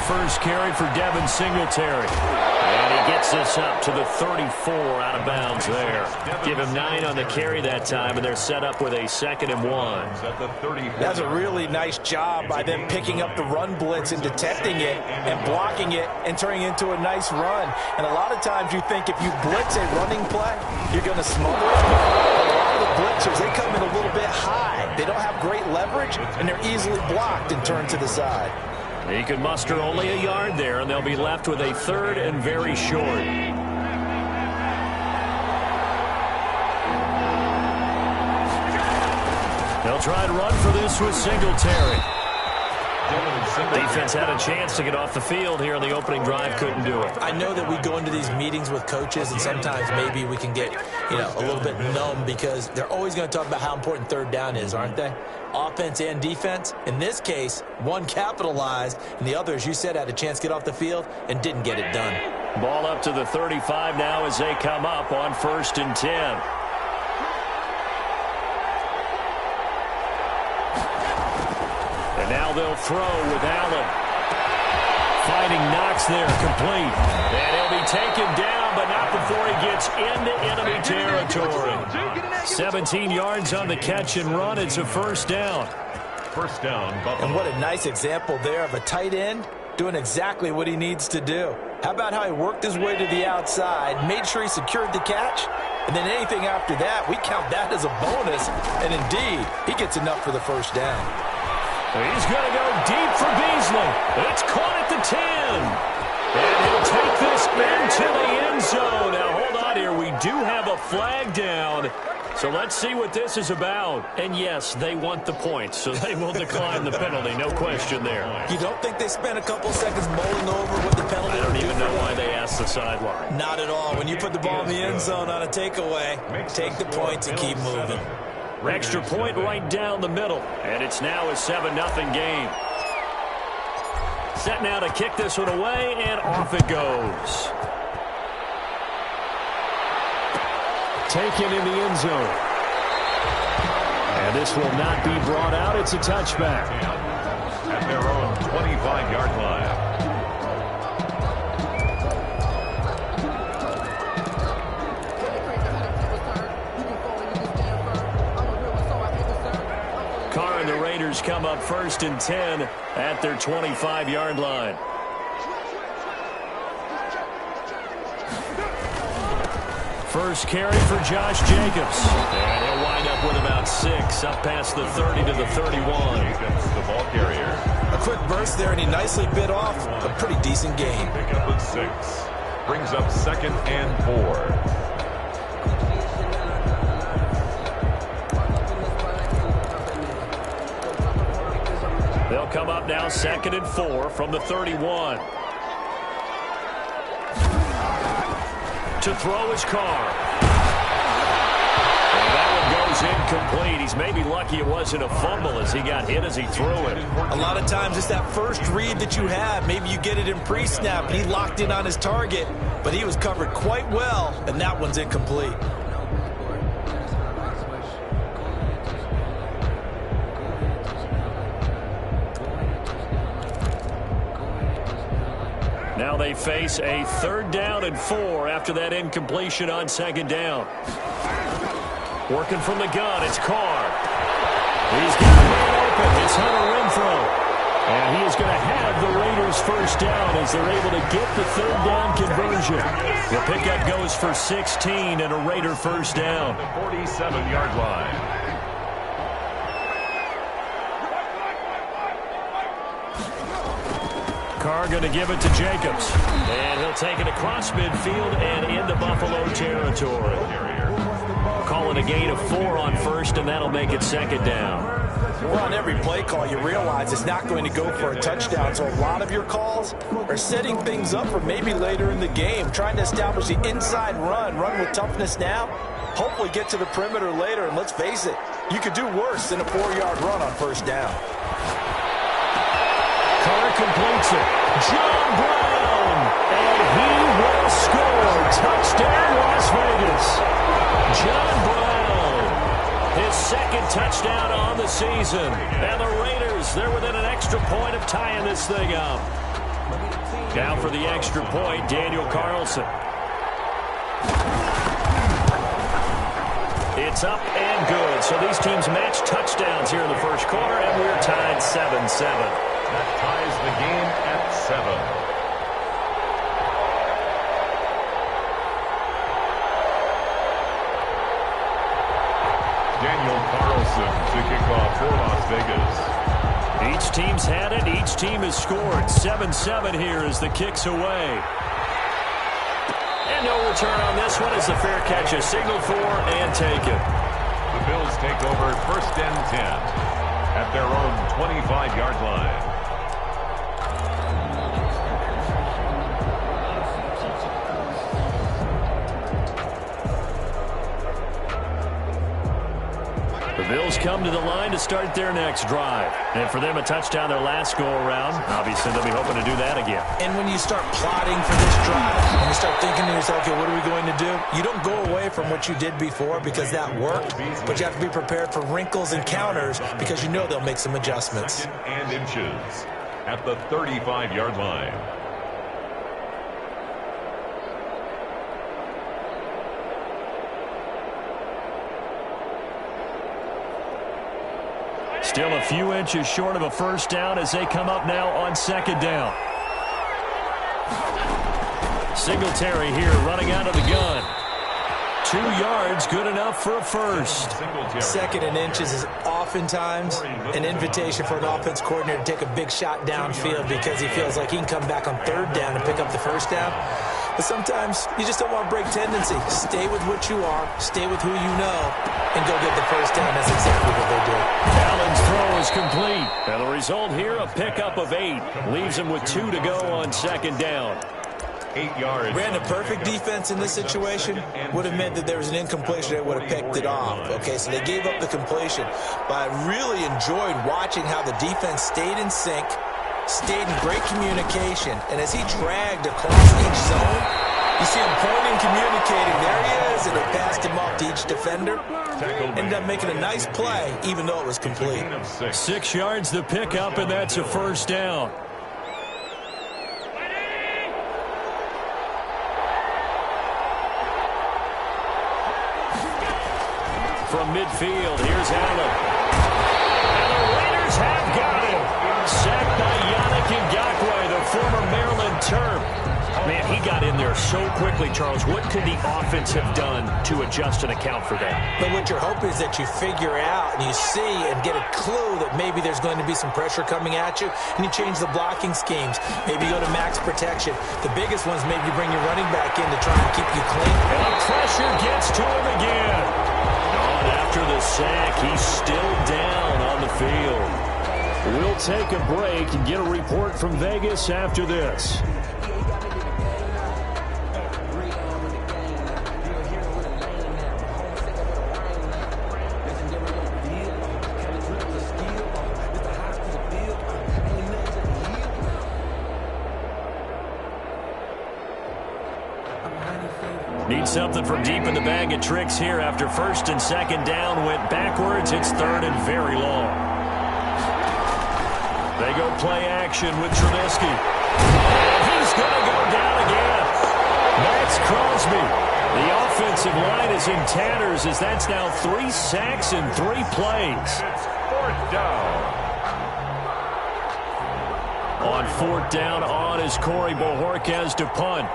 first carry for Devin Singletary. And he gets this up to the 34 out of bounds there. Give him 9 on the carry that time, and they're set up with a 2nd and 1. That's a really nice job by them picking up the run blitz and detecting it and blocking it and turning it into a nice run. And a lot of times you think if you blitz a running play, you're going to smother it. But a lot of the blitzers, they come in a little bit high. They don't have great leverage, and they're easily blocked and turned to the side. He could muster only a yard there, and they'll be left with a 3rd and very short. They'll try to run for this with Singletary. Defense had a chance to get off the field here on the opening drive, couldn't do it. I know that we go into these meetings with coaches, and sometimes maybe we can get, a little bit numb because they're always going to talk about how important 3rd down is, aren't they? Offense and defense. In this case, one capitalized, and the other, as you said, had a chance to get off the field and didn't get it done. Ball up to the 35 now as they come up on 1st and 10. And now they'll throw with Allen. Fighting Knox there, complete. And he'll be taken down, but not before he gets into enemy territory. 17 yards on the catch and run. It's a 1st down. First down, Buffalo. And what a nice example there of a tight end doing exactly what he needs to do. How about how he worked his way to the outside, made sure he secured the catch, and then anything after that, we count that as a bonus. And indeed, he gets enough for the 1st down. He's going to go deep for Beasley. It's caught at the 10. And he'll take this into the end zone. Now, hold on here. We do have a flag down. So let's see what this is about. And, yes, they want the points, so they will decline the penalty. No question there. You don't think they spent a couple seconds mulling over what the penalty I don't even know why they asked the sideline. Not at all. When you put the ball in the end zone on a takeaway, take the points and keep moving. Extra point right down the middle. And it's now a 7-0 game. Set now to kick this one away, and off it goes. Taken in the end zone. And this will not be brought out. It's a touchback. At their own 25-yard line. Carr and the Raiders come up 1st and 10 at their 25-yard line. First carry for Josh Jacobs. And he'll wind up with about 6, up past the 30 to the 31. Jacobs, the ball carrier. A quick burst there, and he nicely bit off a pretty decent gain. Pick up at 6. Brings up 2nd and 4. They'll come up now 2nd and 4 from the 31. To throw his Carr. And that one goes incomplete. He's maybe lucky it wasn't a fumble as he got hit as he threw it. A lot of times it's that first read that you have. Maybe you get it in pre-snap, and he locked in on his target, but he was covered quite well, and that one's incomplete. Now they face a 3rd down and 4 after that incompletion on 2nd down. Working from the gun, it's Carr. He's got a man open. It's Hunter Renfrow. And he is going to have the Raiders 1st down as they're able to get the 3rd down conversion. The pickup goes for 16 and a Raider 1st down. The 47-yard line. Carr going to give it to Jacobs. And he'll take it across midfield and into Buffalo territory. Calling a gain of 4 on 1st, and that'll make it 2nd down. Well, on every play call, you realize it's not going to go for a touchdown, so a lot of your calls are setting things up for maybe later in the game, trying to establish the inside run with toughness now, hopefully get to the perimeter later, and let's face it, you could do worse than a 4-yard run on 1st down. Carr completes it. John Brown, and he will score. Touchdown, Las Vegas. John Brown, his 2nd touchdown on the season. And the Raiders, they're within an extra point of tying this thing up. Now for the extra point, Daniel Carlson. It's up and good. So these teams match touchdowns here in the first quarter, and we're tied 7-7. That ties the game at 7. Daniel Carlson to kick off for Las Vegas. Each team's had it. Each team has scored. 7-7 here as the kick's away. And no return on this one as the fair catch is signaled for and taken. The Bills take over 1st and 10 at their own 25-yard line. The Bills come to the line to start their next drive. And for them, a touchdown their last go-around. Obviously, they'll be hoping to do that again. And when you start plotting for this drive, and you start thinking to yourself, okay, what are we going to do? You don't go away from what you did before because that worked, but you have to be prepared for wrinkles and counters because you know they'll make some adjustments. 2nd and inches at the 35-yard line. Still a few inches short of a first down as they come up now on 2nd down. Singletary here running out of the gun. 2 yards, good enough for a first. 2nd and inches is oftentimes an invitation for an offense coordinator to take a big shot downfield because he feels like he can come back on 3rd down and pick up the first down. But sometimes you just don't want to break tendency. Stay with what you are, stay with who you know, and go get the first down. That's exactly what they did. Allen's throw is complete. And the result here, a pickup of 8. Leaves him with 2 to go on 2nd down. 8 yards. Ran a perfect defense in this situation would have meant that there was an incompletion that would have picked it off. Okay, so they gave up the completion. But I really enjoyed watching how the defense stayed in sync, stayed in great communication, and as he dragged across each zone, you see him pointing, communicating. There he is, and they passed him off to each defender. Ended up making a nice play, even though it was complete. 6 yards the pickup, and that's a first down. From midfield, here's Allen. And the Raiders have got him. Sacked by Yannick Ngakoue, the former Maryland Terp. Man, he got in there so quickly, Charles. What could the offense have done to adjust and account for that? But what you're hoping is that you figure out and you see and get a clue that maybe there's going to be some pressure coming at you, and you change the blocking schemes. Maybe you go to max protection. The biggest one's maybe you bring your running back in to try and keep you clean. And the pressure gets to him again. And after the sack, he's still down on the field. We'll take a break and get a report from Vegas after this. Need something from deep in the bag of tricks here after 1st and 2nd down went backwards. It's 3rd and very long. They go play action with Trubisky. And he's going to go down again. Max Crosby. The offensive line is in tatters as that's now 3 sacks in 3 plays. It's 4th down. On 4th down, on is Corey Bojorquez to punt.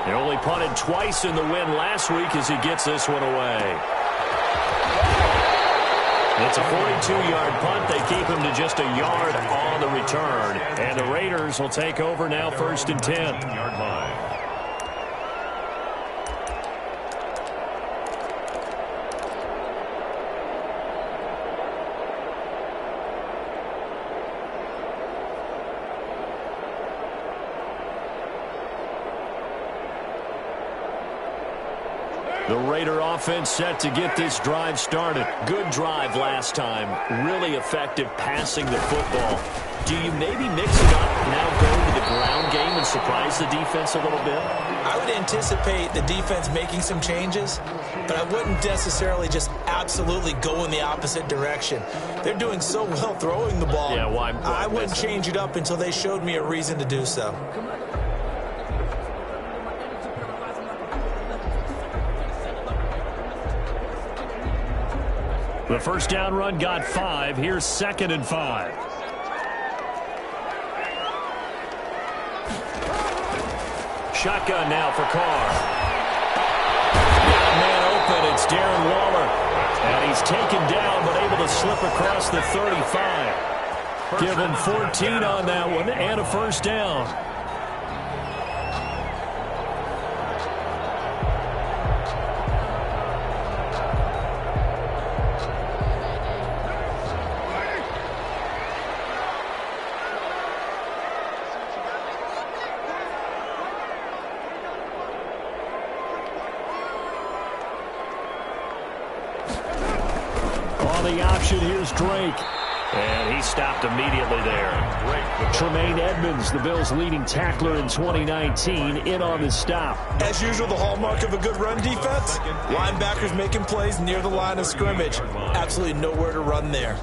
He only punted twice in the win last week as he gets this one away. It's a 42-yard punt. They keep him to just a yard on the return. And the Raiders will take over now 1st and 10. 10-yard line. The Raider offense set to get this drive started. Good drive last time. Really effective passing the football. Do you maybe mix it up, now go to the ground game and surprise the defense a little bit? I would anticipate the defense making some changes, but I wouldn't necessarily just absolutely go in the opposite direction. They're doing so well throwing the ball. Yeah, why I wouldn't change it up until they showed me a reason to do so. The first down run got 5. Here's 2nd and 5. Shotgun now for Carr. Got a man open. It's Darren Waller. And he's taken down, but able to slip across the 35. Give him 14 on that one and a first down. The option, here's Drake. And he stopped immediately there. Tremaine Edmonds, the Bills' leading tackler in 2019, in on the stop. As usual, the hallmark of a good run defense, linebackers making plays near the line of scrimmage. Absolutely nowhere to run there.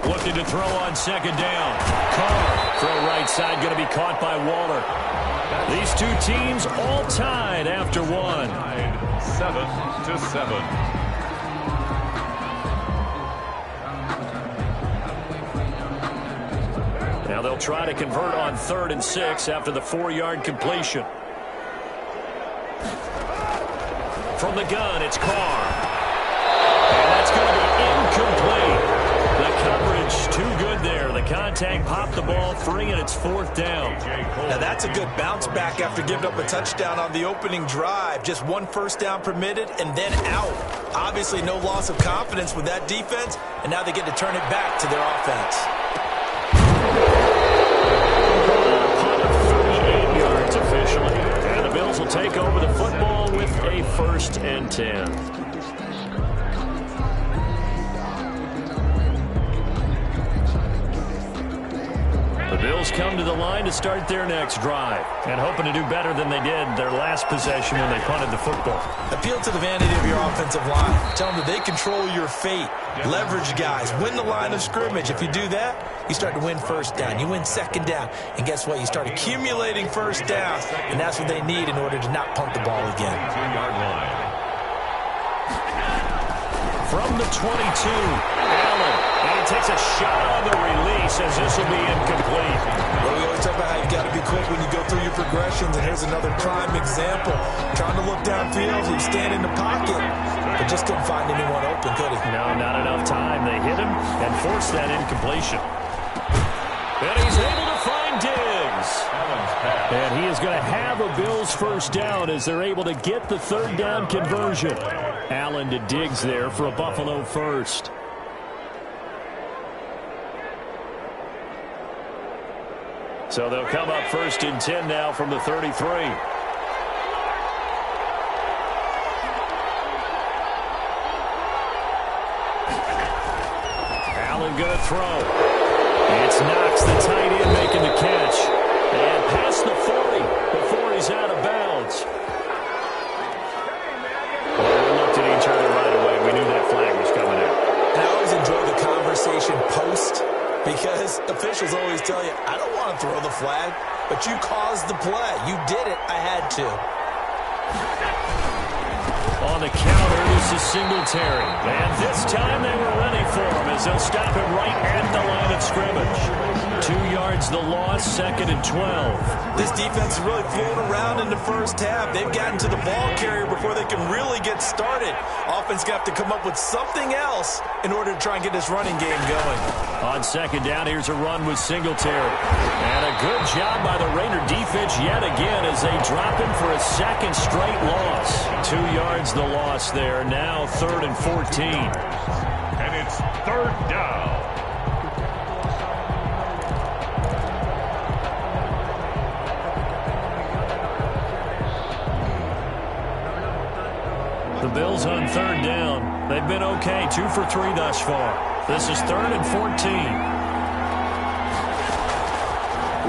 Looking to throw on 2nd down. Carr, throw right side, going to be caught by Waller. These two teams all tied after one. 7-7. Now they'll try to convert on 3rd and 6 after the 4-yard completion. From the gun, it's Carr. And that's going to be incomplete. The coverage too good there. The contact popped the ball free, and it's 4th down. Now that's a good bounce back after giving up a touchdown on the opening drive. Just one first down permitted and then out. Obviously no loss of confidence with that defense, and now they get to turn it back to their offense. Punt of 38 yards officially. And the Bills will take over the football with a 1st and 10. The Bills come to the line to start their next drive and hoping to do better than they did their last possession when they punted the football. Appeal to the vanity of your offensive line. Tell them that they control your fate. Leverage guys. Win the line of scrimmage. If you do that, you start to win first down. You win 2nd down. And guess what? You start accumulating first downs. And that's what they need in order to not punt the ball again. 2-yard line. From the 22, Allen. And he takes a shot on the release as this will be incomplete. Well, we always talk about how you've got to be quick when you go through your progressions, and here's another prime example. Trying to look downfield, he was standing in the pocket, but just couldn't find anyone open, could he? No, not enough time. They hit him and forced that incompletion. And he's able to find Diggs. And he is going to have a Bills first down as they're able to get the 3rd down conversion. Allen to Diggs there for a Buffalo first. So they'll come up 1st and 10 now from the 33. Allen going to throw. It's Knox, the tight end, making the catch. And past the 40 before he's out of bounds. Well, we looked at each other right away. We knew that flag was coming out. And I always enjoy the conversation post, because officials always tell you, I don't want to throw the flag, but you caused the play. You did it. I had to. On the counter, this is Singletary. And this time they were ready for him as they'll stop him right at the line of scrimmage. 2 yards the loss, 2nd and 12. This defense is really floating around in the first half. They've gotten to the ball carrier before they can really get started. Offense got to come up with something else in order to try and get this running game going. On 2nd down, here's a run with Singletary. And a good job by the Raider defense yet again as they drop him for a 2nd straight loss. 2 yards the loss there. Now 3rd and 14. And it's 3rd down. Bills on third down. They've been okay, 2 for 3 thus far. This is 3rd and 14.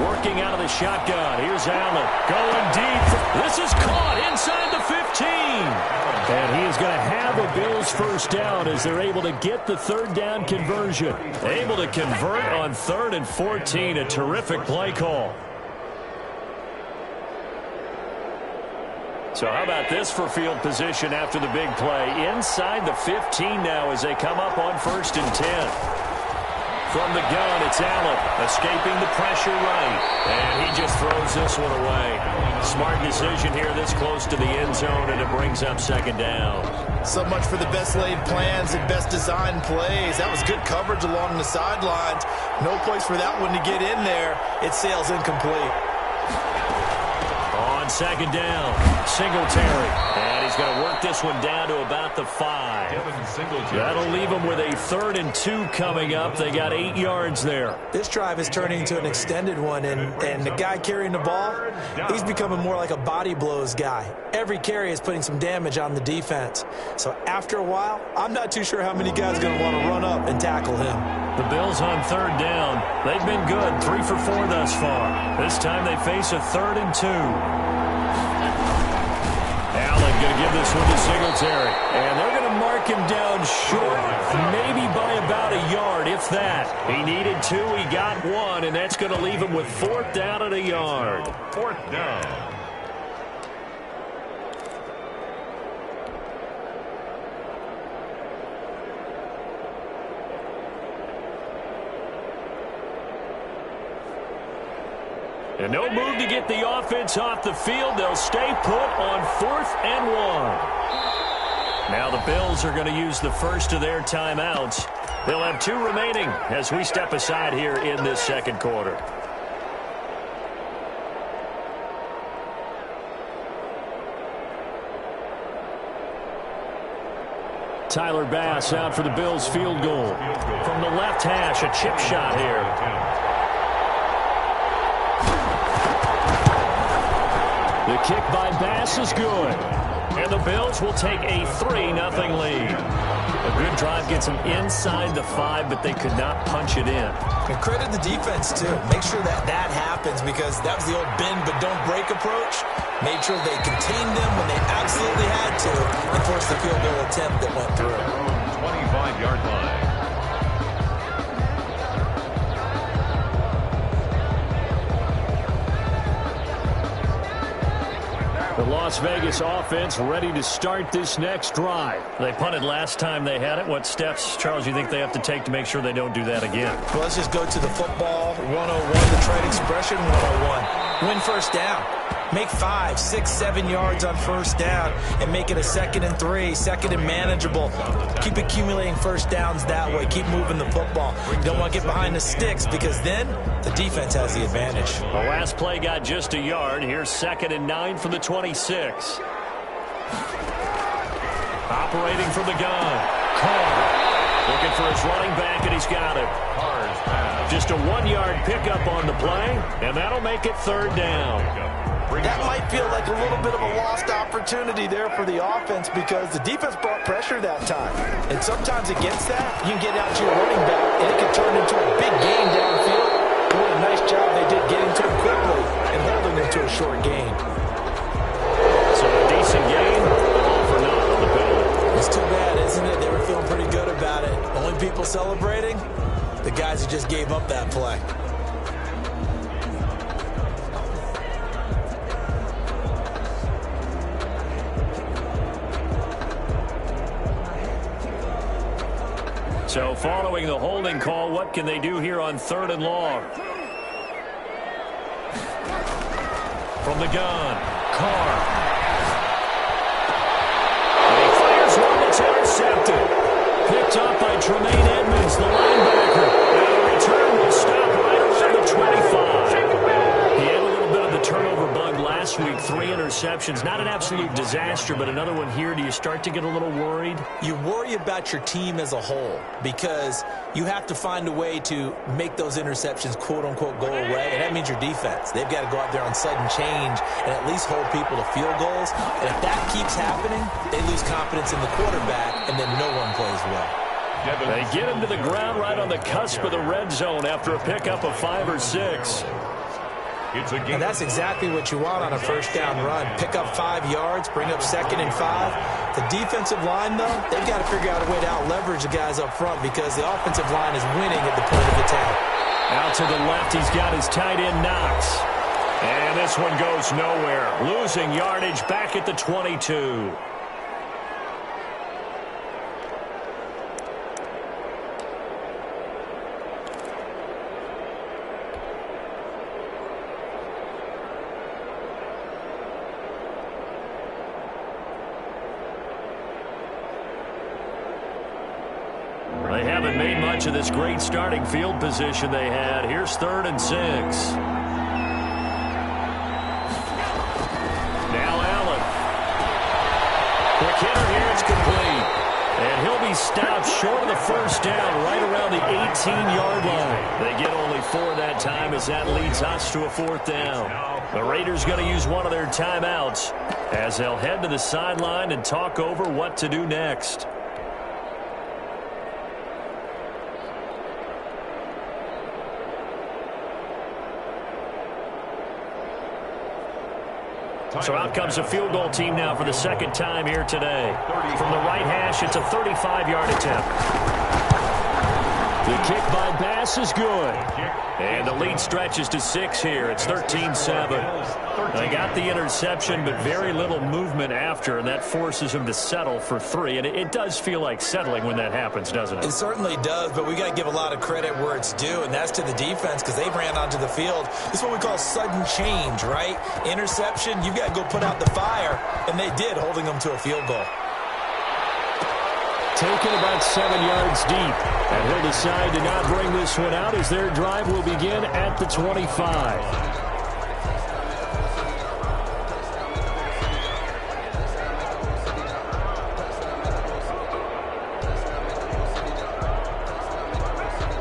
Working out of the shotgun. Here's Allen going deep. This is caught inside the 15. And he is going to have a Bills first down as they're able to get the third down conversion. Able to convert on 3rd and 14. A terrific play call. So how about this for field position after the big play? Inside the 15 now as they come up on 1st and 10. From the gun, it's Allen, escaping the pressure right. And he just throws this one away. Smart decision here this close to the end zone, and it brings up 2nd down. So much for the best laid plans and best designed plays. That was good coverage along the sidelines. No place for that one to get in there. It sails incomplete. On 2nd down, Singletary. And he's going to work this one down to about the 5. That'll leave him with a 3rd and 2 coming up. They got 8 yards there. This drive is turning into an extended one, and the guy carrying the ball, he's becoming more like a body blows guy. Every carry is putting some damage on the defense. So after a while, I'm not too sure how many guys are going to want to run up and tackle him. The Bills on 3rd down. They've been good, 3 for 4 thus far. This time they face a 3rd and 2. Allen going to give this one to Singletary. And they're going to mark him down short, maybe by about a yard, if that. He needed 2, he got 1, and that's going to leave him with 4th down and a yard. 4th down. And no move to get the offense off the field. They'll stay put on 4th and 1. Now the Bills are going to use the first of their timeouts. They'll have 2 remaining as we step aside here in this 2nd quarter. Tyler Bass out for the Bills field goal. From the left hash, a chip shot here. The kick by Bass is good. And the Bills will take a 3-0 lead. A good drive gets them inside the 5, but they could not punch it in. And credit the defense, too. Make sure that happens, because that was the old bend but don't break approach. Made sure they contained them when they absolutely had to and forced the field goal attempt that went through. 25-yard line. The Las Vegas offense ready to start this next drive. They punted last time they had it. What steps, Charles, you think they have to take to make sure they don't do that again? Well, let's just go to the football 101, the trade expression 101. Win first down. Make 5, 6, 7 yards on first down and make it a 2nd and 3, 2nd and manageable. Keep accumulating first downs that way. Keep moving the football. You don't want to get behind the sticks, because then the defense has the advantage. The last play got just a yard. Here's 2nd and 9 from the 26. Operating from the gun. Carr looking for his running back, and he's got it. Just a 1-yard pickup on the play, and that'll make it 3rd down. That might feel like a little bit of a lost opportunity there for the offense, because the defense brought pressure that time. And sometimes against that, you can get out to your running back, and it can turn into a big gain downfield. What a nice job they did getting to him quickly and holding him to a short gain. So a decent gain, all for naught on the penalty. It's too bad, isn't it? They were feeling pretty good about it. Only people celebrating? The guys who just gave up that play. So following the holding call, what can they do here on 3rd and long? From the gun, Carr. And he fires one that's intercepted. Picked up by Tremaine Edmonds, the linebacker. And the return will stop right around the 25. He had a little bit of the turnover bug last week, 3 interceptions. interceptions. Not an absolute disaster, but another one here. Do you start to get a little worried? You worry about your team as a whole because you have to find a way to make those interceptions, quote-unquote, go away, and that means your defense. They've got to go out there on sudden change and at least hold people to field goals. And if that keeps happening, they lose confidence in the quarterback, and then no one plays well. They get him to the ground right on the cusp of the red zone after a pickup of 5 or 6. And that's exactly what you want on a first down run. Pick up 5 yards, bring up 2nd and 5. The defensive line, though, they've got to figure out a way to out-leverage the guys up front because the offensive line is winning at the point of attack. Out to the left, he's got his tight end, Knox. And this one goes nowhere. Losing yardage back at the 22. They haven't made much of this great starting field position they had. Here's 3rd and 6. Now Allen. Quick hitter here, it's complete. And he'll be stopped short of the first down right around the 18-yard line. They get only 4 that time as that leads us to a 4th down. The Raiders going to use one of their timeouts as they'll head to the sideline and talk over what to do next. So out comes a field goal team now for the 2nd time here today. From the right hash, it's a 35-yard attempt. The kick by Bass is good. And the lead stretches to 6 here. It's 13-7. They got the interception, but very little movement after, and that forces them to settle for 3. And it does feel like settling when that happens, doesn't it? It certainly does, but we got to give a lot of credit where it's due, and that's to the defense because they ran onto the field. This is what we call sudden change, right? Interception, you've got to go put out the fire, and they did, holding them to a field goal. Taken about 7 yards deep. And he'll decide to not bring this one out as their drive will begin at the 25.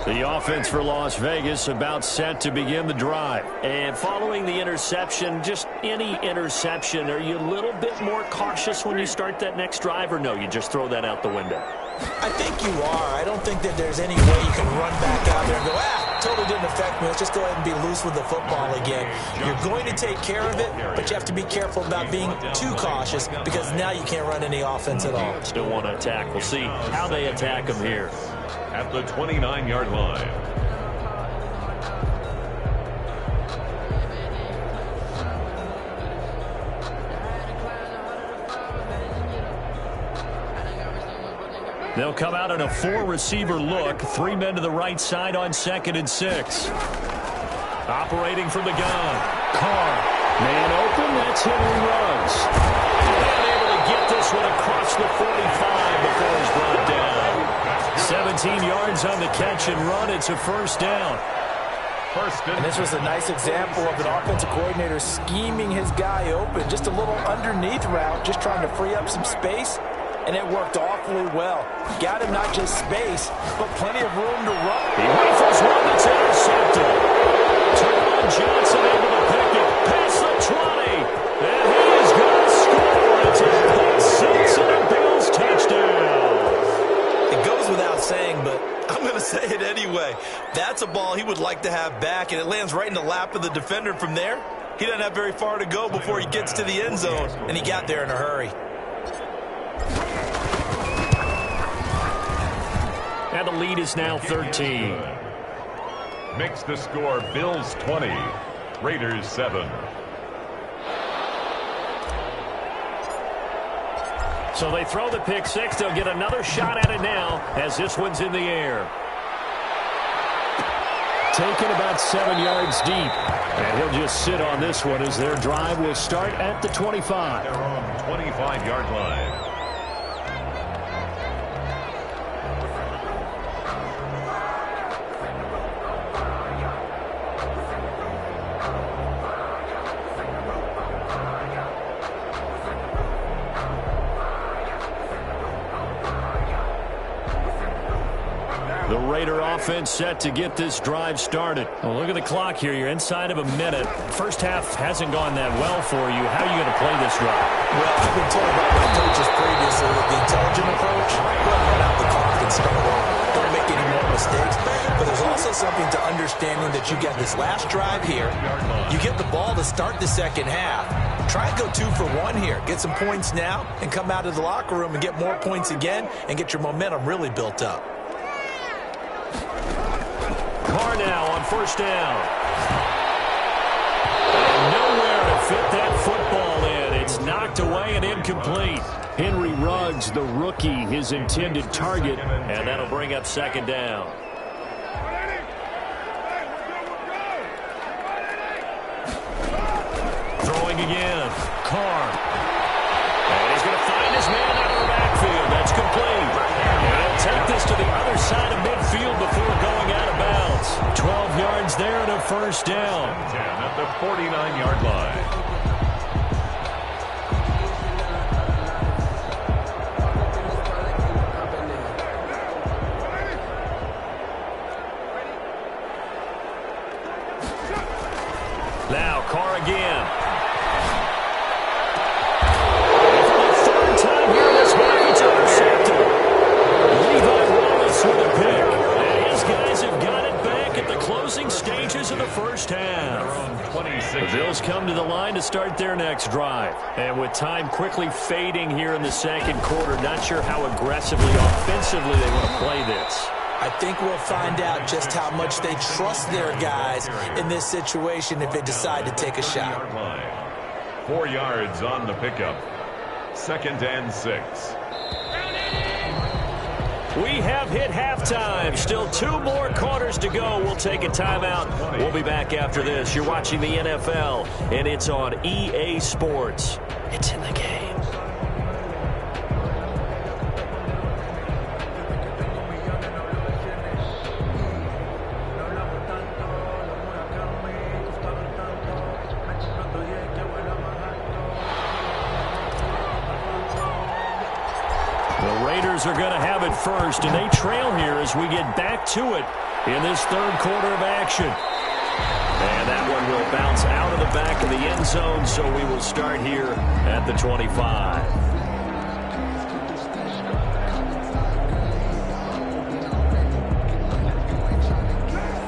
The offense for Las Vegas about set to begin the drive. And following the interception, just any interception, are you a little bit more cautious when you start that next drive, or no, you just throw that out the window? I think you are. I don't think that there's any way you can run back out there and go, totally didn't affect me. Let's just go ahead and be loose with the football again. You're going to take care of it, but you have to be careful about being too cautious because now you can't run any offense at all. Still want to attack. We'll see how they attack them here. At the 29-yard line. They'll come out in a 4-receiver look. 3 men to the right side on 2nd and 6. Operating from the gun. Carr. Man open. That's Henry Ruggs. And able to get this one across the 45 before he's brought down. 17 yards on the catch and run. It's a 1st down. And this was a nice example of an offensive coordinator scheming his guy open. Just a little underneath route, just trying to free up some space. And it worked awfully well. Got him not just space, but plenty of room to run. He rifles one that's intercepted. Terron Johnson able to pick it past the 20. And he is going to score. It's a pick 6 and a Bills touchdown. It goes without saying, but I'm going to say it anyway. That's a ball he would like to have back, and it lands right in the lap of the defender from there. He doesn't have very far to go before he gets to the end zone, and he got there in a hurry. And the lead is now 13. Makes the score Bills 20, Raiders 7. So they throw the pick 6. They'll get another shot at it now as this one's in the air. Taken about 7 yards deep. And he'll just sit on this one as their drive will start at the 25. Their own 25-yard line. Raider offense set to get this drive started. Well, look at the clock here. You're inside of a minute. First half hasn't gone that well for you. How are you going to play this drive? Well, I've been told by my coaches previously that the intelligent approach, go ahead and run out the clock and start over. Don't make any more mistakes. But there's also something to understanding that you get this last drive here. You get the ball to start the second half. Try and go 2 for 1 here. Get some points now and come out of the locker room and get more points again and get your momentum really built up. Carr now on first down. And nowhere to fit that football in. It's knocked away and incomplete. Henry Ruggs, the rookie, his intended target, and that'll bring up second down. Throwing again. Carr. And he's going to find his man out of the backfield. That's complete. And he'll take this to the other side of midfield before going out of bounds. 12 yards there and a first down. 10 at the 49-yard line. Now Carr again. For the third time here this half, it's intercepted. Levi Wallace with a pick. And his guys have got it back at the closing stages of the first half. The Bills come to the line to start their next drive. And with time quickly fading here in the second quarter, not sure how aggressively, offensively they want to play this. I think we'll find out just how much they trust their guys in this situation if they decide to take a shot. 4 yards on the pickup. 2nd and 6. We have hit halftime. Still 2 more quarters to go. We'll take a timeout. We'll be back after this. You're watching the NFL, and it's on EA Sports. It's in the game. Are going to have it first, and they trail here as we get back to it in this third quarter of action. And that one will bounce out of the back of the end zone, so we will start here at the 25.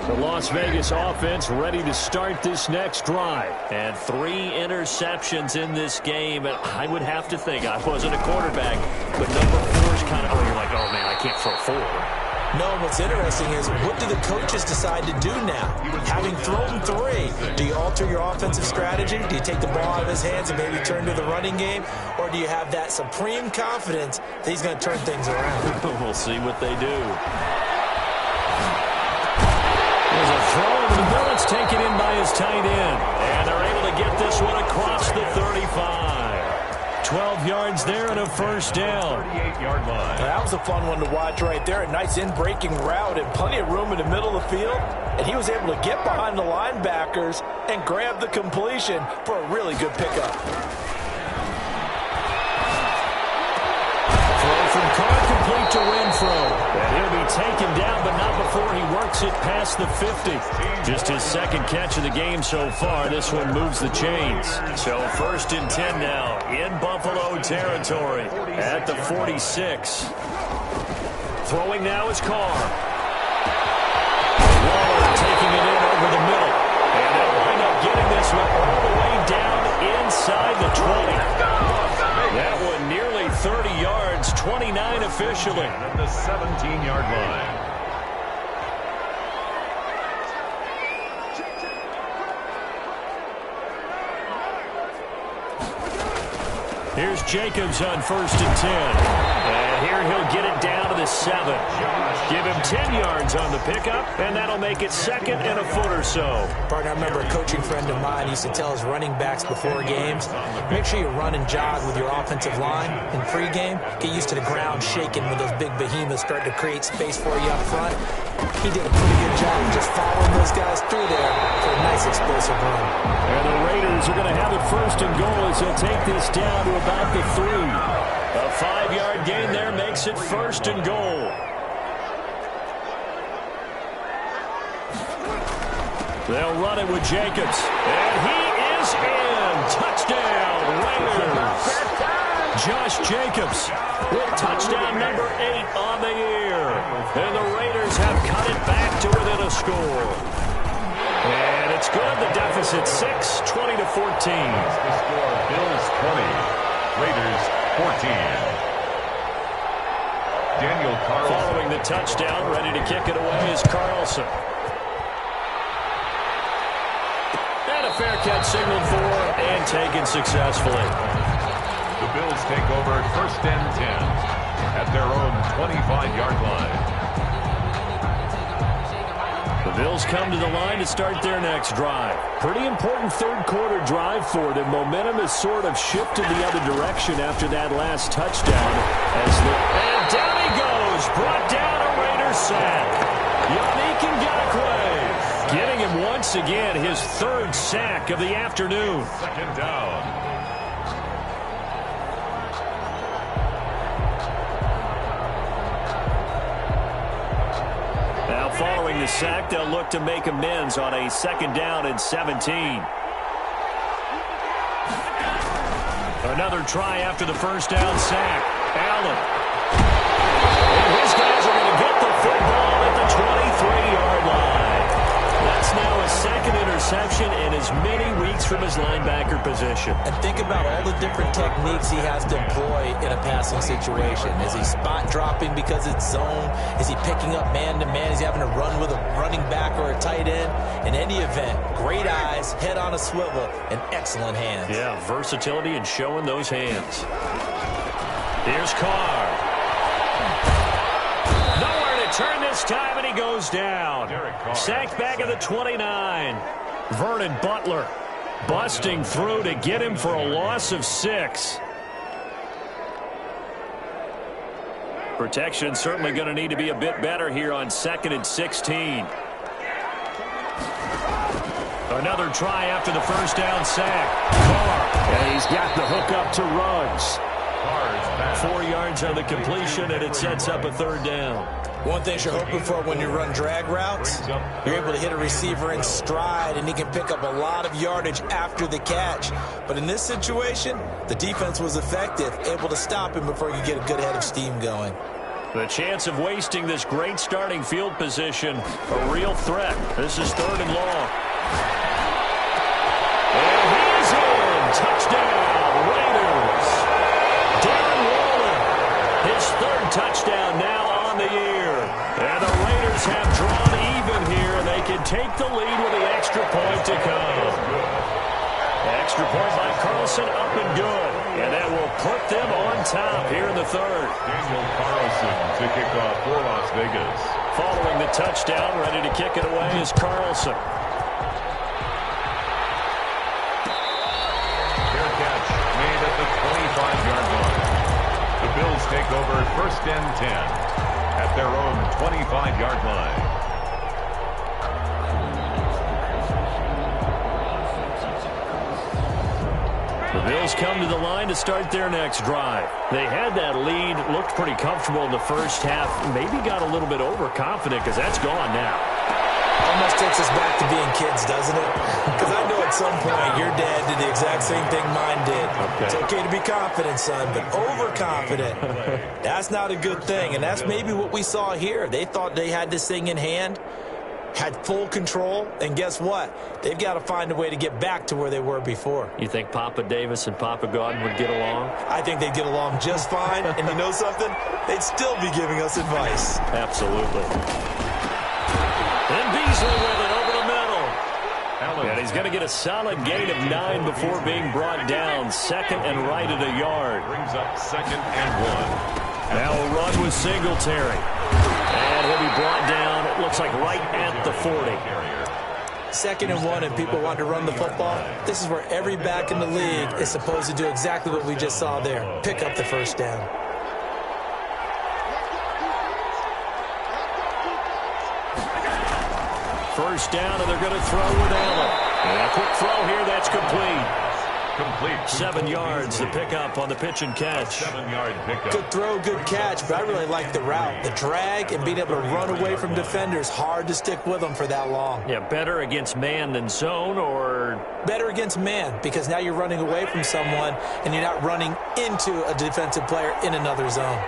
The Las Vegas offense ready to start this next drive. And 3 interceptions in this game. And I would have to think, I wasn't a quarterback, but number 4 is kind of, you're like, oh, man, I can't throw 4. No, what's interesting is what do the coaches decide to do now? Having thrown 3, do you alter your offensive strategy? Do you take the ball out of his hands and maybe turn to the running game? Or do you have that supreme confidence that he's going to turn things around? We'll see what they do. There's a throw over the middle. It's taken in by his tight end. And they're able to get this one across the 35. 12 yards there and a first down. 38-yard line. That was a fun one to watch right there. A nice in-breaking route and plenty of room in the middle of the field. And he was able to get behind the linebackers and grab the completion for a really good pickup. From Carr complete to Renfro. And he'll be taken down, but not before he works it past the 50. Just his second catch of the game so far. This one moves the chains. So 1st and 10 now in Buffalo territory at the 46. Throwing now is Carr. Waller taking it in over the middle. And they'll wind up getting this one all the way down inside the 20. That one nearly 30 yards, 29 officially. At the 17-yard line. Here's Jacobs on 1st and 10. And here he'll get it down to the 7. Give him 10 yards on the pickup, and that'll make it 2nd and a foot or so. Partner, I remember a coaching friend of mine used to tell his running backs before games, make sure you run and jog with your offensive line in pregame. Get used to the ground shaking when those big behemoths start to create space for you up front. He did a pretty good job of just following those guys through there for a nice explosive run. And the Raiders are going to have it 1st and goal as they'll take this down to about the 3. A 5-yard gain there makes it 1st and goal. They'll run it with Jacobs. And he is in. Touchdown, Raiders. Josh Jacobs with touchdown number 8 on the year. And the Raiders have cut it back to within a score. And it's good. The deficit 6, 20-14. The score, Bills 20, Raiders 14. Daniel Carlson. Following the touchdown, ready to kick it away is Carlson. And a fair catch signaled for and taken successfully. The Bills take over 1st and 10 at their own 25-yard line. The Bills come to the line to start their next drive. Pretty important third quarter drive for them. Momentum has sort of shifted the other direction after that last touchdown. And down he goes. Brought down a Raiders sack. Yannick Ngakoue getting him once again his 3rd sack of the afternoon. 2nd down. Now following the sack, they'll look to make amends on a 2nd down and 17. Another try after the 1st down sack. Allen. And his guys are going to get the football at the 23-yard line. That's now his 2nd interception in as many weeks from his linebacker position. And think about all the different techniques he has to employ in a passing situation. Is he spot dropping because it's zone? Is he picking up man-to-man? Is he having to run with a running back or a tight end? In any event, great eyes, head on a swivel, and excellent hands. Yeah, versatility and showing those hands. Here's Carr. Nowhere to turn this time, and he goes down. Sacked back at the 29. Vernon Butler busting through to get him for a loss of 6. Protection certainly going to need to be a bit better here on 2nd and 16. Another try after the 1st down sack. Carr. And he's got the hook up to Ruggs. 4 yards on the completion, and it sets up a 3rd down. One thing you're hoping for when you run drag routes, you're able to hit a receiver in stride, and he can pick up a lot of yardage after the catch. But in this situation, the defense was effective, able to stop him before he could get a good head of steam going. The chance of wasting this great starting field position, a real threat. This is 3rd and long. And he's in. Touchdown, Raiders. Darren Waller, his 3rd touchdown now on the year. And the Raiders have drawn even here. They can take the lead with the extra point to come. Extra point by Carlson, up and good. And that will put them on top here in the 3rd. Daniel Carlson to kick off for Las Vegas. Following the touchdown, ready to kick it away is Carlson. Fair catch made at the 25-yard line. The Bills take over 1st and 10 at their own 25-yard line. The Bills come to the line to start their next drive. They had that lead, looked pretty comfortable in the 1st half, maybe got a little bit overconfident because that's gone now. Almost takes us back to being kids, doesn't it? Because I know at some point your dad did the exact same thing mine did. Okay. It's okay to be confident, son, but overconfident, that's not a good thing. And that's maybe what we saw here. They thought they had this thing in hand, had full control, and guess what? They've got to find a way to get back to where they were before. You think Papa Davis and Papa Godwin would get along? I think they'd get along just fine, and you know something? They'd still be giving us advice. Absolutely. And Beasley with it over the middle. And he's going to get a solid gain of 9 before being brought down. 2nd and right at a yard. Brings up 2nd and 1. Now a run with Singletary. And he'll be brought down, it looks like right at the 40. 2nd and 1 and people want to run the football. This is where every back in the league is supposed to do exactly what we just saw there. Pick up the 1st down. First down, and they're going to throw with Allen. And a quick throw here, that's complete. complete. 7 yards, the pickup on the pitch and catch. 7-yard pickup. Good throw, good catch, but I really like the route. The drag and being able to run away from defenders, hard to stick with them for that long. Yeah, better against man than zone, or better against man, because now you're running away from someone and you're not running into a defensive player in another zone.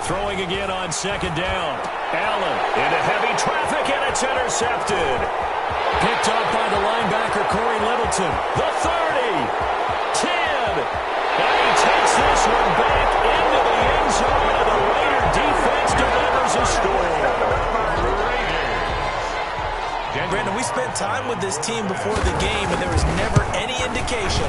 throwing again on 2nd down. Allen into heavy traffic, and it's intercepted. Picked up by the linebacker, Corey Littleton. The 30, 10, and he takes this one back into the end zone, and the Raider defense delivers a score. Brandon, we spent time with this team before the game, and there was never any indication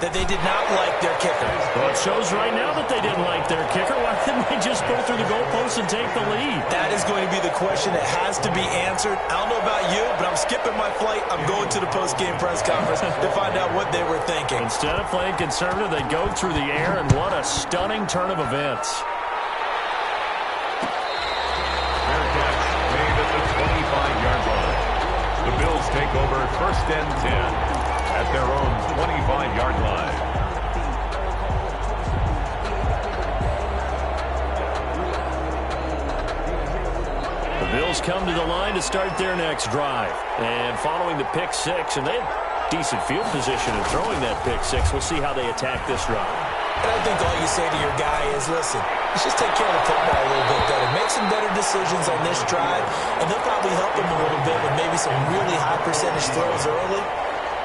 that they did not like their kicker. Well, it shows right now that they didn't like their kicker. Why didn't they just go through the goalposts and take the lead? That is going to be the question that has to be answered. I don't know about you, but I'm skipping my flight. I'm going to the post-game press conference to find out what they were thinking. Instead of playing conservative, they go through the air, and what a stunning turn of events. Fair catch made at the 25-yard line. The Bills take over 1st and 10 at their own 25-yard line. The Bills come to the line to start their next drive. And following the pick six, and they have decent field position in throwing that pick six. We'll see how they attack this drive. And I think all you say to your guy is, listen, let's just take care of the football a little bit better. Make some better decisions on this drive, and they'll probably help him a little bit with maybe some really high percentage throws early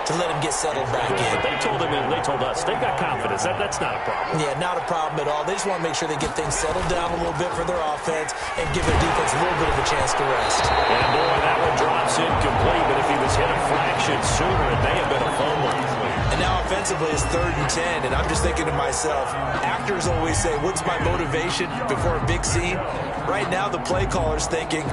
to let him get settled back in. But they told him, and they told us, they've got confidence. That's not a problem. Yeah, not a problem at all. They just want to make sure they get things settled down a little bit for their offense and give their defense a little bit of a chance to rest. And boy, that one drops incomplete, but if he was hit a fraction sooner, it may have been a fumble. And now offensively it's 3rd and 10, and I'm just thinking to myself, actors always say, what's my motivation before a big scene? Right now the play caller's thinking,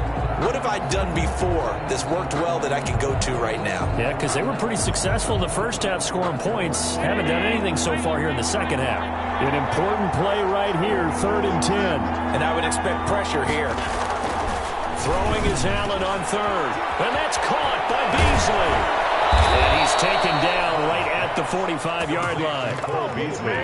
what have I done before that's worked well that I can go to right now? Yeah, because they were pretty successful in the first half scoring points. Haven't done anything so far here in the second half. An important play right here, 3rd and 10. And I would expect pressure here. Throwing is Allen on 3rd. And that's caught by Beasley. And he's taken down right at the 45-yard line.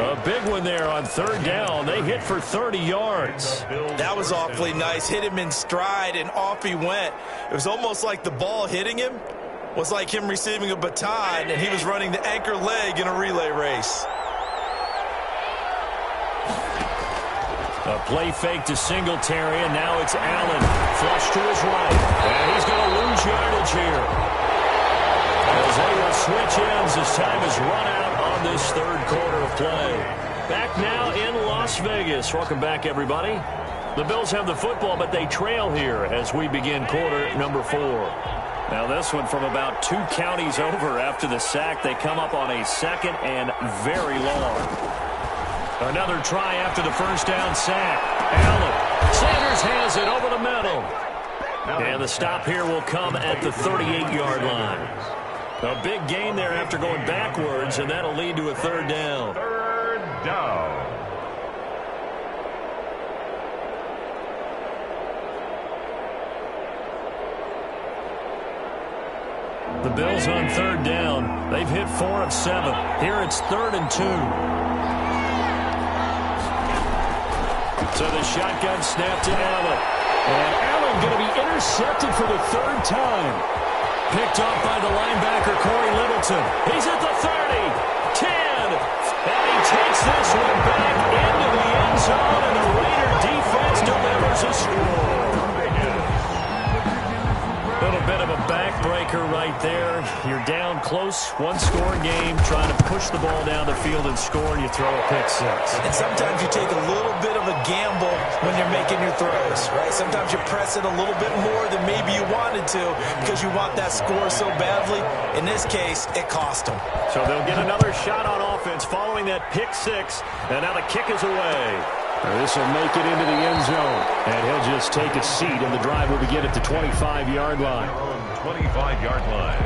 A big one there on 3rd down. They hit for 30 yards. That was awfully nice. Hit him in stride, and off he went. It was almost like the ball hitting him was like him receiving a baton, and he was running the anchor leg in a relay race. A play fake to Singletary, and now it's Allen. Flush to his right. And he's going to lose yardage here. As they will switch ends as time is run out on this 3rd quarter of play. Back now in Las Vegas. Welcome back, everybody. The Bills have the football, but they trail here as we begin quarter number 4. Now this one from about 2 counties over after the sack. They come up on a 2nd and very long. Another try after the 1st down sack. Allen. Sanders has it over the middle. And the stop here will come at the 38-yard line. A big gain there after going backwards, and that'll lead to a 3rd down. 3rd down. The Bills on 3rd down. They've hit 4 of 7. Here it's 3rd and 2. So the shotgun snap to Allen. And Allen going to be intercepted for the 3rd time. Picked up by the linebacker, Corey Littleton. He's at the 30, 10, and he takes this one back into the end zone, and the Raider defense delivers a score. A little bit of a backbreaker right there. You're down close, 1-score game, trying to push the ball down the field and score, and you throw a pick six. And sometimes you take a little bit of a gamble when you're making your throws, right? Sometimes you press it a little bit more than maybe you wanted to because you want that score so badly. In this case, it cost them. So they'll get another shot on offense following that pick six, and now the kick is away. This will make it into the end zone, and he'll just take a seat, and the drive will begin at the 25-yard line. 25-yard line.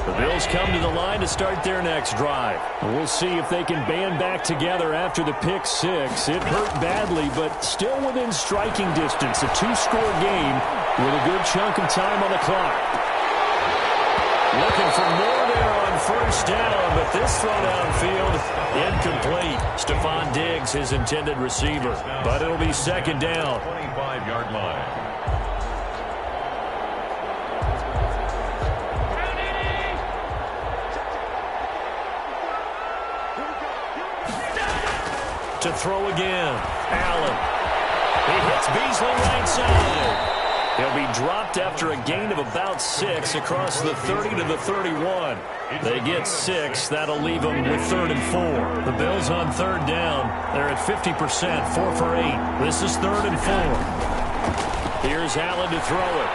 The Bills come to the line to start their next drive. We'll see if they can band back together after the pick six. It hurt badly, but still within striking distance. A two-score game with a good chunk of time on the clock. Looking for more there on first down, but this throw downfield, incomplete. Stephon Diggs, his intended receiver. But it'll be second down. 25-yard line. To throw again. Allen. He hits Beasley right side. He'll be dropped after a gain of about 6 across the 30 to the 31. They get 6. That'll leave them with 3rd and 4. The Bills on third down. They're at 50%, 4 for 8. This is 3rd and 4. Here's Allen to throw it.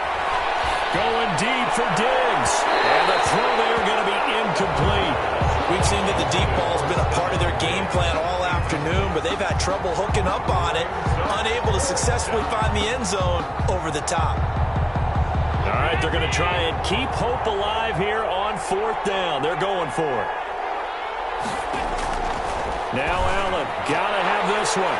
Going deep for Diggs. And the throw there going to be incomplete. We've seen that the deep ball's been a part of their game plan all afternoon, but they've had trouble hooking up on it, unable to successfully find the end zone over the top. All right, they're going to try and keep hope alive here on 4th down. They're going for it. Now Allen, got to have this one.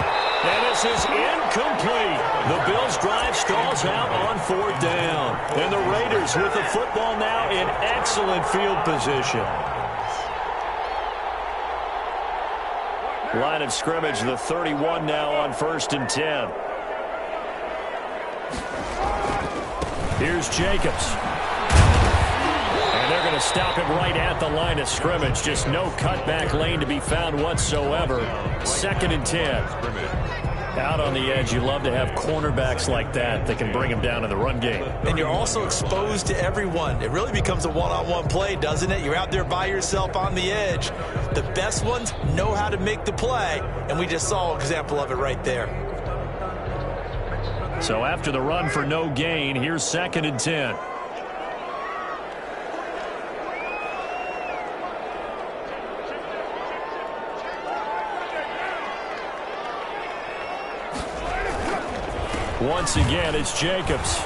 And this is incomplete. The Bills' drive stalls out on 4th down. And the Raiders with the football now in excellent field position. Line of scrimmage, the 31 now on 1st and 10. Here's Jacobs. And they're going to stop him right at the line of scrimmage. Just no cutback lane to be found whatsoever. 2nd and 10. Out on the edge, you love to have cornerbacks like that can bring him down in the run game. And you're also exposed to everyone. It really becomes a one-on-one play, doesn't it? You're out there by yourself on the edge. The best ones know how to make the play, and we just saw an example of it right there. So after the run for no gain, here's 2nd and 10. Once again, it's Jacobs.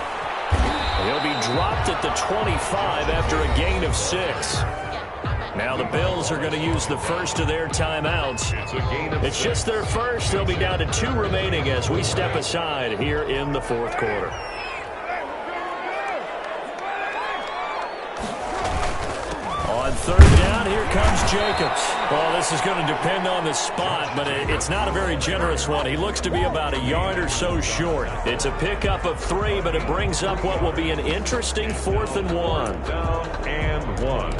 He'll be dropped at the 25 after a gain of 6. Now the Bills are going to use the first of their timeouts. It's just their first. They'll be down to 2 remaining as we step aside here in the 4th quarter. On 3rd down, here comes Jacobs. Well, this is going to depend on the spot, but it's not a very generous one. He looks to be about a yard or so short. It's a pickup of 3, but it brings up what will be an interesting 4th and 1. Down and 1.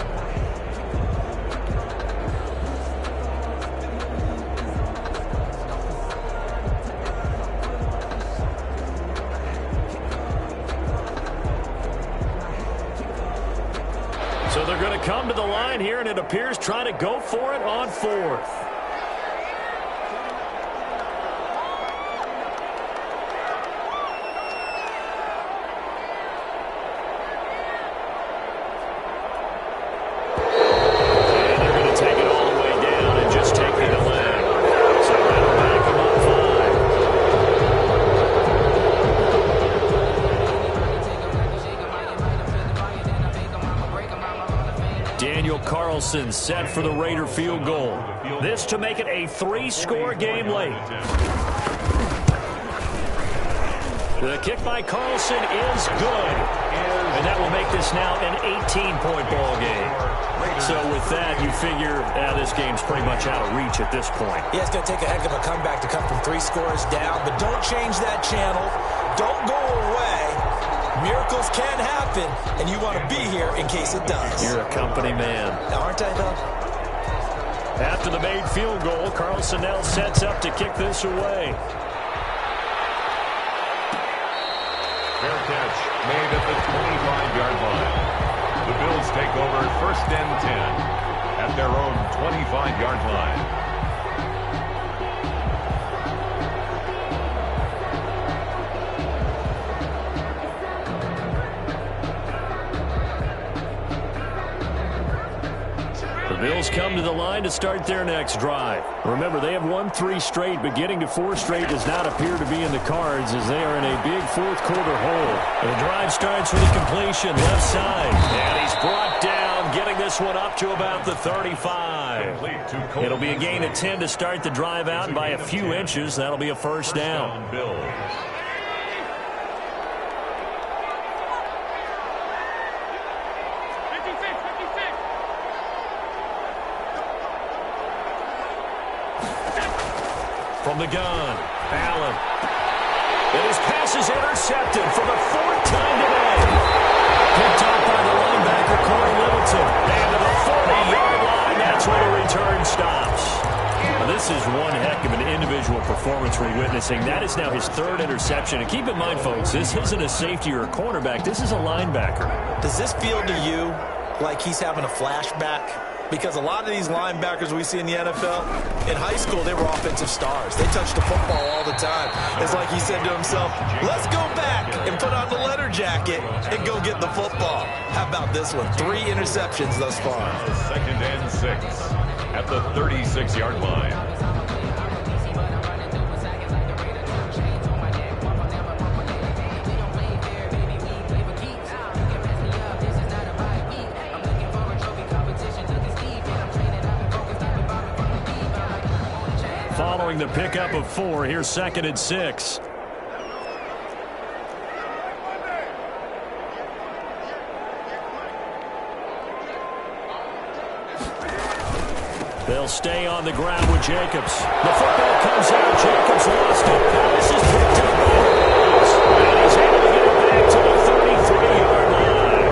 So they're going to come to the line here, and it appears trying to go for it on 4th. And they're going to take it all the way down and just take the delay. So that'll back them up 5. Daniel Carlson set for the Raider field goal. This to make it a 3-score game late. The kick by Carlson is good. And that will make this now an 18-point ball game. So with that, you figure this game's pretty much out of reach at this point. Yeah, it's going to take a heck of a comeback to come from 3 scores down, but don't change that channel. Don't go away. Miracles can happen, and you want to be here in case it does. You're a company man. Aren't I, though? After the made field goal, Carlson now sets up to kick this away. Fair catch made at the 25-yard line. The Bills take over 1st and 10 at their own 25-yard line. Bills come to the line to start their next drive. Remember, they have won 3 straight, but getting to 4 straight does not appear to be in the cards as they are in a big 4th quarter hole. The drive starts with a completion left side, and he's brought down getting this one up to about the 35. It'll be a gain of 10 to start the drive out, and by a few inches, that'll be a first down. From the gun, Allen. And his pass is intercepted for the fourth time today. Picked up by the linebacker, Corey Littleton. And to the 40-yard line, that's where the return stops. Now, this is one heck of an individual performance we're witnessing. That is now his third interception. And keep in mind, folks, this isn't a safety or a cornerback. This is a linebacker. Does this feel to you like he's having a flashback? Because a lot of these linebackers we see in the NFL, in high school, they were offensive stars. They touched the football all the time. It's like he said to himself, let's go back and put on the leather jacket and go get the football. How about this one? 3 interceptions thus far. 2nd and 6 at the 36-yard line. Following the pickup of 4, here's 2nd and 6. They'll stay on the ground with Jacobs. The football comes out. Jacobs lost it. Now this is picked up by the Bills. And he's able to get it back to the 33-yard line.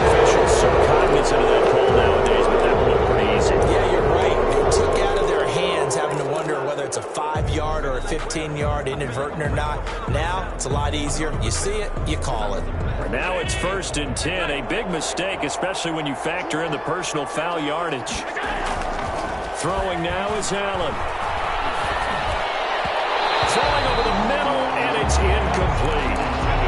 Officials so cognizant of that call nowadays, but that one looked pretty easy. Yeah, you're right. They took out of their hands having to wonder whether it's a 5-yard or a 15-yard inadvertent or not. Now it's a lot easier. You see it, you call it. Now it's 1st and 10. A big mistake, especially when you factor in the personal foul yardage. Throwing now is Allen. Throwing over the middle, and it's incomplete.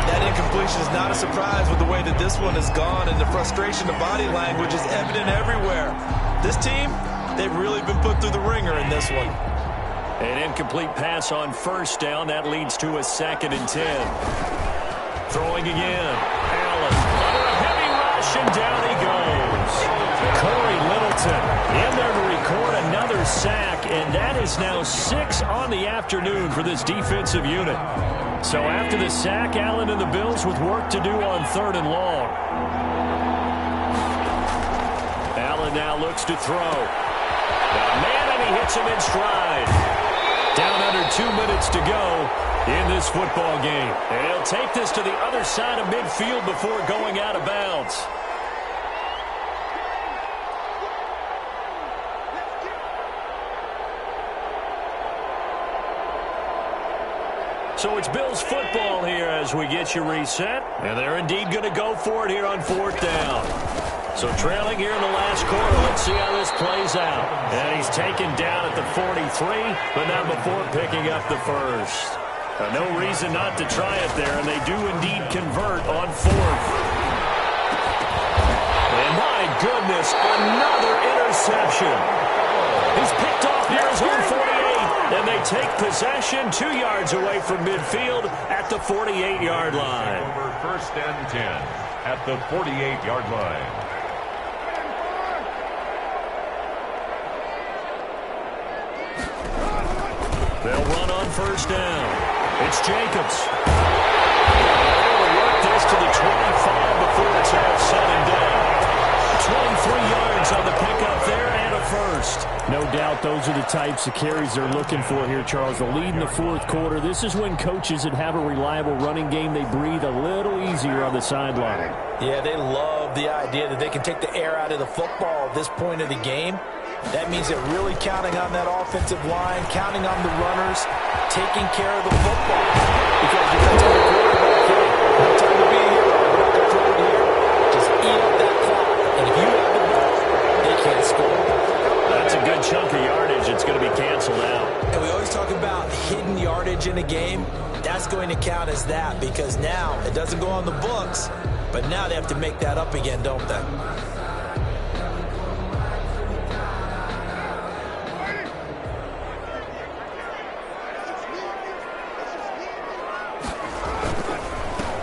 That incompletion is not a surprise with the way that this one has gone, and the frustration, the body language is evident everywhere. This team, they've really been put through the ringer in this one. An incomplete pass on 1st down. That leads to a 2nd and 10. Throwing again. Allen under a heavy rush, and down he goes. Corey Littleton in there to record another sack, and that is now 6 on the afternoon for this defensive unit. So after the sack, Allen and the Bills with work to do on 3rd and long. Allen now looks to throw. Got a man, and he hits him in stride. Down under 2 minutes to go in this football game. And he'll take this to the other side of midfield before going out of bounds. So it's Bills football here as we get you reset. And they're indeed going to go for it here on 4th down. So trailing here in the last quarter, let's see how this plays out. And he's taken down at the 43, but not before picking up the first. No reason not to try it there, and they do indeed convert on 4th. And my goodness, another interception. He's picked off near his own 48, and they take possession 2 yards away from midfield at the 48-yard line. Over 1st and 10 at the 48-yard line. They'll run on 1st down. It's Jacobs. They'll work this to the 25 before it's all said and done. 23 yards on the pickup there and a first. No doubt those are the types of carries they're looking for here, Charles. The lead in the 4th quarter. This is when coaches that have a reliable running game, they breathe a little easier on the sideline. Yeah, they love the idea that they can take the air out of the football at this point of the game. That means they're really counting on that offensive line, counting on the runners, taking care of the football. Because you're going to tell the quarterback, hey, no time to be here. We're not going to throw it here. Just eat up that clock. And if you have the ball, they can't score. That's a good chunk of yardage. It's going to be canceled out. And we always talk about hidden yardage in a game. That's going to count as that because now it doesn't go on the books, but now they have to make that up again, don't they?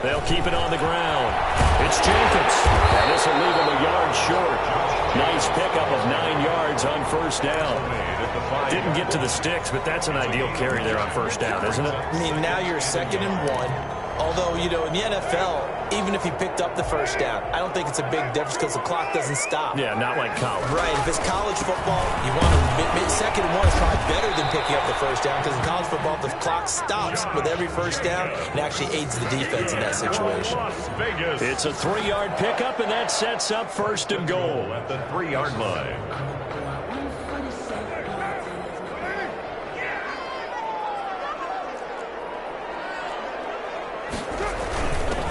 They'll keep it on the ground. It's Jacobs. And this will leave him a yard short. Nice pickup of 9 yards on first down. Didn't get to the sticks, but that's an ideal carry there on first down, isn't it? I mean, now you're 2nd and 1. Although, you know, in the NFL, even if he picked up the first down, I don't think it's a big difference because the clock doesn't stop. Yeah, not like college. Right. If it's college football, you want to 2nd and 1 is probably better than picking up the first down because in college football, the clock stops with every first down and actually aids the defense in that situation. It's a 3-yard pickup, and that sets up 1st and goal. At the 3-yard line.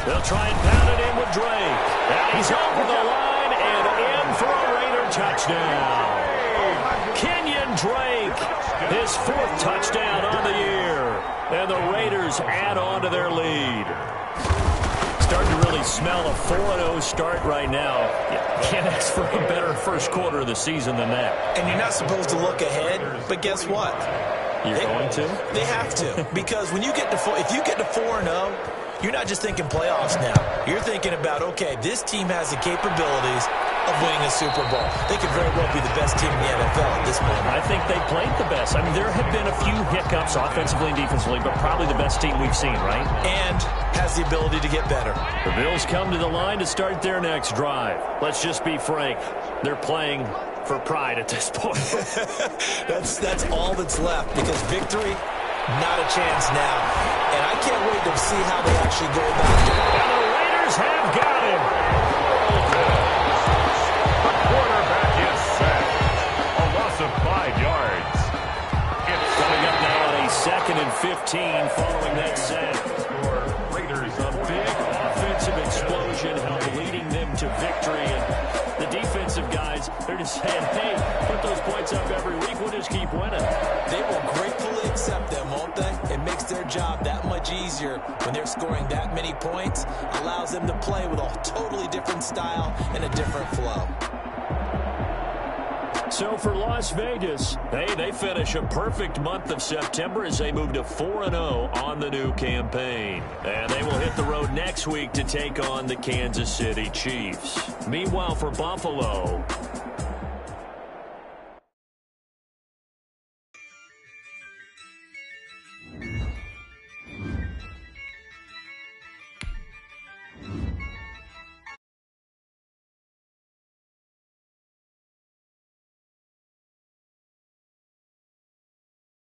They'll try and pound it in with Drake. And he's over the line and in for a Raider touchdown. Kenyon Drake, his 4th touchdown on the year. And the Raiders add on to their lead. Starting to really smell a 4-0 start right now. Can't ask for a better first quarter of the season than that. And you're not supposed to look ahead, but guess what? You're going to? They have to. Because when you get to if you get to 4-0, you're not just thinking playoffs now. You're thinking about, okay, this team has the capabilities of winning a Super Bowl. They could very well be the best team in the NFL at this moment. I think they played the best. I mean, there have been a few hiccups offensively and defensively, but probably the best team we've seen, right? And has the ability to get better. The Bills come to the line to start their next drive. Let's just be frank. They're playing for pride at this point. That's all that's left because victory, not a chance now. And I can't wait to see how they actually go about it. And the Raiders have got him. The quarterback is sacked. A loss of 5 yards. It's coming up now on a 2nd and 15 following that sack. Raiders A big offensive explosion helped leading them to victory. And the defensive guys, they're just saying, hey, put those points up every week. We'll just keep winning. They will gratefully accept them, won't they? It makes their job that much easier when they're scoring that many points. Allows them to play with a totally different style and a different flow. So for Las Vegas, hey, they finish a perfect month of September as they move to 4-0 on the new campaign. And they will hit the road next week to take on the Kansas City Chiefs. Meanwhile, for Buffalo,